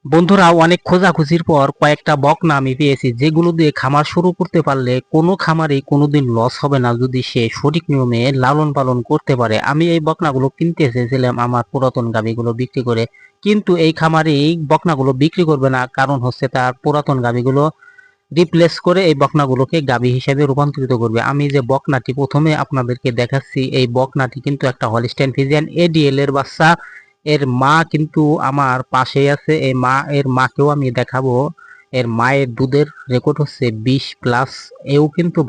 বন্ধুরা, অনেক খোঁজাখুঁজির পর কয়েকটা বকনা আমি পেয়েছি, যেগুলো দিয়ে খামার শুরু করতে পারলে কোনো খামারে কোনোদিন লস হবে না যদি সে সঠিক নিয়মে লালন পালন করতে পারে। আমি এই বকনাগুলো কিনতে এসেছিলাম আমার পুরাতন গাভীগুলো বিক্রি করে, কিন্তু এই খামারে এই বকনাগুলো বিক্রি করবে না, কারণ হচ্ছে তার পুরাতন গাভীগুলো রিপ্লেস করে এই বকনাগুলোকে গাভী হিসেবে রূপান্তরিত করবে। আমি যে বকনাটি প্রথমে আপনাদেরকে দেখাচ্ছি, এই বকনাটি কিন্তু একটা হলিস্টাইন ফ্রিজিয়ান এডিএল এর বাচ্চা। এর মা কিন্তু আমার পাশেই আছে, এর মাকেও আমি দেখাবো। এর মায়ের দুধের রেকর্ড হচ্ছে 20+। এও কিন্তু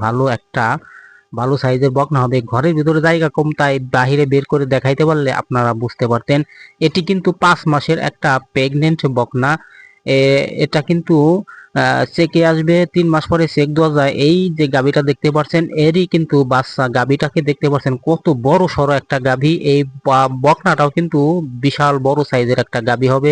ভালো সাইজের বকনা হবে। ঘরের ভিতরে জায়গা কম, তাই বাহিরে বের করে দেখাইতে পারলে আপনারা বুঝতে পারতেন। এটি কিন্তু 5 মাসের একটা প্রেগনেন্ট বকনা। এটা কিন্তু চেকে আসবে 3 মাস পরে, চেক দেওয়া যায়। এই যে গাভীটা দেখতে পাচ্ছেন এরই কিন্তু বাচ্চা। গাভীটাকে দেখতে পাচ্ছেন কত বড় সড়ো একটা গাভী। এই বকনাটাও কিন্তু বিশাল বড় সাইজের একটা গাভী হবে,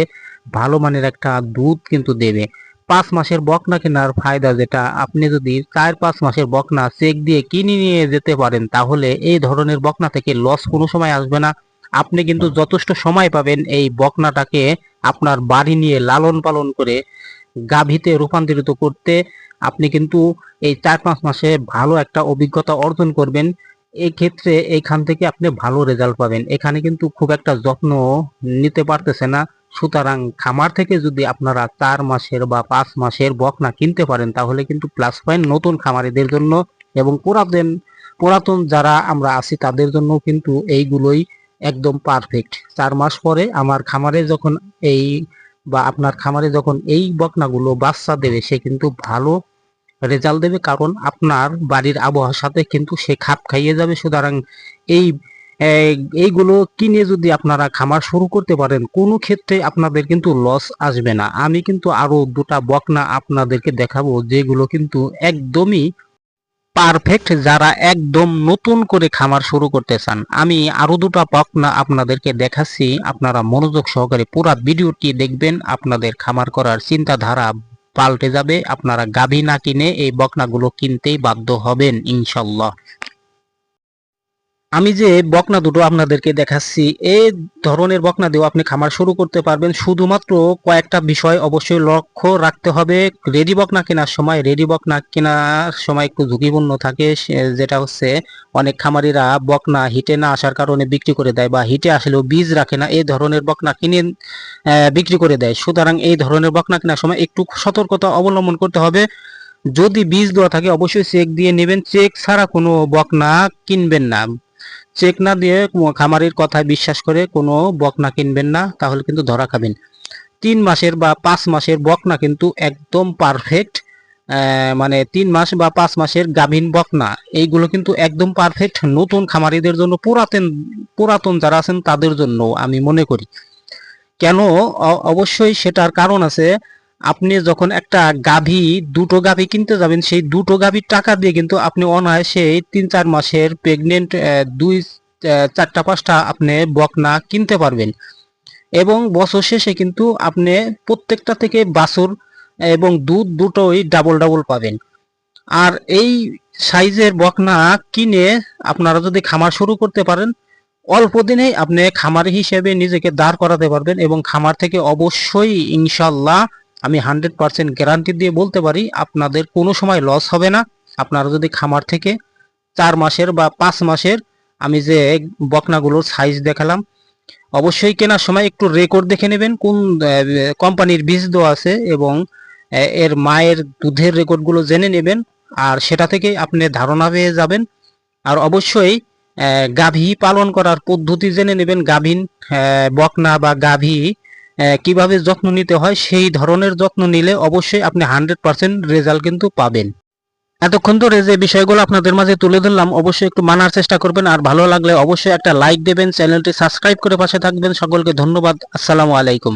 ভালো মানের একটা দুধ কিন্তু দেবে। 5 মাসের বকনা কেনার ফায়দা যেটা, আপনি যদি 4-5 মাসের বকনা চেক দিয়ে কিনে নিয়ে যেতে পারেন, তাহলে এই ধরনের বকনা থেকে লস কোনো সময় আসবে না। আপনি কিন্তু যথেষ্ট সময় পাবেন এই বকনাটাকে আপনার বাড়ি নিয়ে লালন পালন করে গাভীতে রূপান্তরিত করতে। আপনি কিন্তু এই 4-5 মাসে ভালো একটা অভিজ্ঞতা অর্জন করবেন। এই ক্ষেত্রে এইখান থেকে আপনি ভালো রেজাল্ট পাবেন। এখানে কিন্তু খুব একটা যত্ন নিতে পারতেছে না। সুতরাং খামার থেকে যদি আপনারা 4 মাসের বা 5 মাসের বকনা কিনতে পারেন, তাহলে কিন্তু প্লাস পয়েন্ট নতুন খামারিদের জন্য এবং পুরাতন যারা আমরা আছি তাদের জন্য কিন্তু এইগুলোই একদম পারফেক্ট। 4 মাস পরে আমার খামারে যখন এই আপনার খামারে যখন এই বকনাগুলো বাচ্চা দেবে, সে কিন্তু ভালো রেজাল্ট দেবে, কারণ আপনার বাড়ির আবহাওয়ার সাথে কিন্তু সে খাপ খাইয়ে যাবে। সুতরাং এই এইগুলো কিনে যদি আপনারা খামার শুরু করতে পারেন, কোনো ক্ষেত্রে আপনাদের কিন্তু লস আসবে না। আমি কিন্তু আরো দুটা বকনা আপনাদেরকে দেখাবো, যেগুলো কিন্তু একদমই পারফেক্ট, যারা একদম নতুন করে খামার শুরু করতে চান। আমি আরো দুটো বকনা আপনাদেরকে দেখাচ্ছি, আপনারা মনোযোগ সহকারে পুরো ভিডিওটি দেখবেন, আপনাদের খামার করার চিন্তাধারা পাল্টে যাবে। আপনারা গাভী না কিনে এই বকনাগুলো কিনতেই বাধ্য হবেন ইনশাল্লাহ। আমি যে বকনা দুটো আপনাদেরকে দেখাচ্ছি, এই ধরনের বকনা দিয়েও আপনি খামার শুরু করতে পারবেন। শুধুমাত্র কয়েকটা বিষয় অবশ্যই লক্ষ্য রাখতে হবে। রেডি বকনা কেনার সময় একটু ঝুঁকিপূর্ণ থাকে, যেটা হচ্ছে অনেক খামারিরা বকনা হিটে না আসার কারণে বিক্রি করে দেয়, বা হিটে আসলেও বীজ রাখে না, এই ধরনের বকনা কিনে বিক্রি করে দেয়। সুতরাং এই ধরনের বকনা কেনার সময় একটু সতর্কতা অবলম্বন করতে হবে। যদি বীজ দেওয়া থাকে অবশ্যই চেক দিয়ে নেবেন, চেক ছাড়া কোনো বকনা কিনবেন না। চেক না দিয়ে খামারির কথায় বিশ্বাস করে কোনো বকনা কিনবেন না, তাহলে কিন্তু ধরা খাবেন। 3 মাসের বা 5 মাসের বকনা কিন্তু একদম পারফেক্ট। মানে 3 মাস বা 5 মাসের গাভীন বকনা, এইগুলো কিন্তু একদম পারফেক্ট নতুন খামারিদের জন্য, পুরাতন যারা আছেন তাদের জন্য আমি মনে করি। কেন? অবশ্যই সেটার কারণ আছে। আপনি যখন একটা দুটো গাভী কিনতে যাবেন, সেই দুটো গাভীর টাকা দিয়ে কিন্তু আপনি অনায়াসে 3-4 মাসের প্রেগনেন্ট 2-4টা-5টা আপনি বকনা কিনতে পারবেন, এবং বছর শেষে কিন্তু আপনি প্রত্যেকটা থেকে বাছুর এবং দুধ দুটোই ডাবল ডাবল পাবেন। আর এই সাইজের বকনা কিনে আপনারা যদি খামার শুরু করতে পারেন, অল্প দিনেই আপনি খামারি হিসেবে নিজেকে দাঁড় করাতে পারবেন, এবং খামার থেকে অবশ্যই ইনশাল্লাহ আমি 100% গ্যারান্টি দিয়ে বলতে পারি আপনাদের কোনো সময় লস হবে না। আপনারা যদি খামার থেকে 4 মাসের বা 5 মাসের, আমি যে বকনাগুলোর সাইজ দেখালাম, অবশ্যই কেনার সময় একটু রেকর্ড দেখে নেবেন কোন কোম্পানির বীজ দেওয়া আছে, এবং এর মায়ের দুধের রেকর্ডগুলো জেনে নেবেন, আর সেটা থেকে আপনি ধারণা পেয়ে যাবেন। আর অবশ্যই গাভী পালন করার পদ্ধতি জেনে নেবেন। গাভীন বকনা বা গাভী কিভাবে যত্ন নিতে হয়, সেই ধরনের যত্ন নিলে অবশ্যই আপনি 100% রেজাল্ট কিন্তু পাবেন। এতক্ষণ ধরে যে বিষয়গুলো আপনাদের মাঝে তুলে ধরলাম, অবশ্যই একটু মানার চেষ্টা করবেন, আর ভালো লাগলে অবশ্যই একটা লাইক দেবেন, চ্যানেলটি সাবস্ক্রাইব করে পাশে থাকবেন। সকলকে ধন্যবাদ। আসসালামু আলাইকুম।